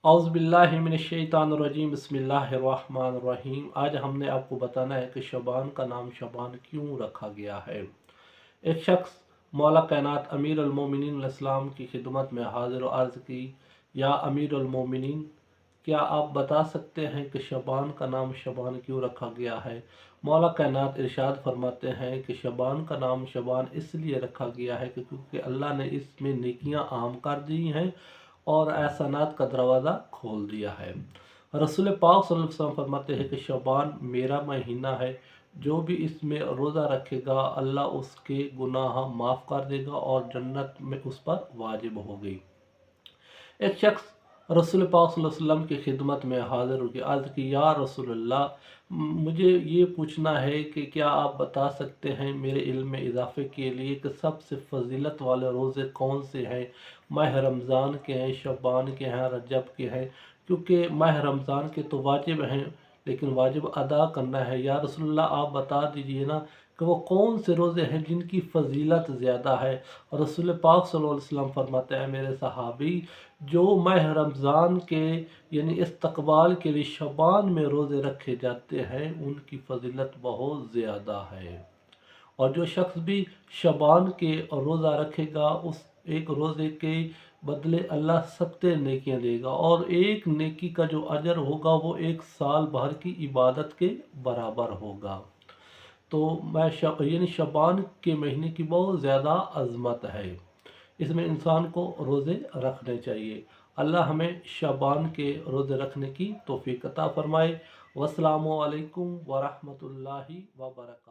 औज़ुबिल्लाहिमिनश्शैतानिर्रजीम बिस्मिल्लाहिर्रहमानिर्रहीम। आज हमने आपको बताना है कि शबान का नाम शबान क्यों रखा गया है। एक शख्स मौला कायनात अमीर अल मोमिनीन इस्लाम की खिदमत में हाजिर अर्ज़ की, या अमीर अल मोमिनीन, क्या आप बता सकते हैं कि शबान का नाम शबान क्यों रखा गया है। मौला कायनात इरशाद फरमाते हैं कि शबान का नाम शबान इसलिए रखा गया है कि क्योंकि अल्लाह ने इसमें नेकियां आम कर दी हैं और एहसानात का दरवाज़ा खोल दिया है। रसूल पाक सल्लल्लाहु अलैहि वसल्लम फरमाते हैं कि शबान मेरा महीना है, जो भी इसमें रोज़ा रखेगा अल्लाह उसके गुनाह माफ़ कर देगा और जन्नत में उस पर वाजिब हो गई। एक शख्स रसूल पाक सल्लल्लाहु अलैहि वसल्लम की खिदमत में हाजिर होकर अर्ज़ की, या रसूलल्लाह, मुझे ये पूछना है कि क्या आप बता सकते हैं मेरे इल्म में इजाफ़े के लिए कि सबसे फजीलत वाले रोज़े कौन से हैं। माह रमज़ान के हैं, शबान के हैं, रजब के हैं। क्योंकि माह रमज़ान के तो वाजिब हैं, लेकिन वाजिब अदा करना है। या रसूलल्लाह, आप बता दीजिए ना कि वो कौन से रोज़े हैं जिनकी फ़जीलत ज़्यादा है। और रसूल पाक सल्लल्लाहु अलैहि वसल्लम फरमाते हैं, मेरे सहाबी, जो माह रमज़ान के यानी इस्तक़बाल के लिए शबान में रोज़े रखे जाते हैं उनकी फ़जीलत बहुत ज़्यादा है। और जो शख्स भी शबान के रोज़ा रखेगा उस एक रोज़े के बदले अल्लाह 70 नेकियां देगा, और एक नेकी का जो अजर होगा वो एक साल भर की इबादत के बराबर होगा। तो यानी शबान के महीने की बहुत ज़्यादा अज़मत है, इसमें इंसान को रोज़े रखने चाहिए। अल्लाह हमें शबान के रोज़े रखने की तौफ़ीक़ अता फ़रमाए। वस्सलामु अलैकुम वरहमतुल्लाहि व बरकातहू।